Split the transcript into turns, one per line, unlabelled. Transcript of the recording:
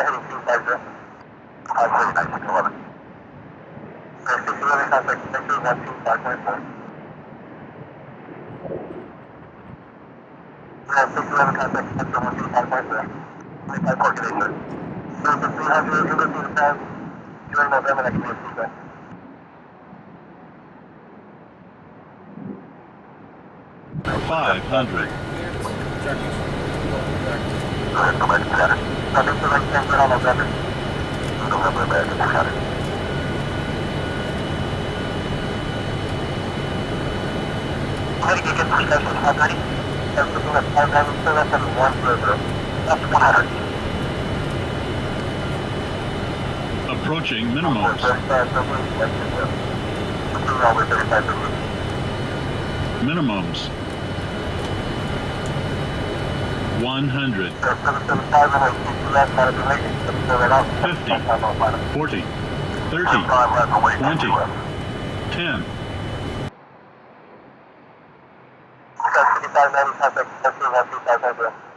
heading 250. 539, 611. 611 contact, 612, 611 contact, 612, 5.0. 25 coordination. 300, you go through the pass. During November, that can be a feedback.
$500. Approaching minimums. Minimums. 100. 50. 40. 30. 20. 10.
55, 90, contact, 13, 1, 2, 5, 5,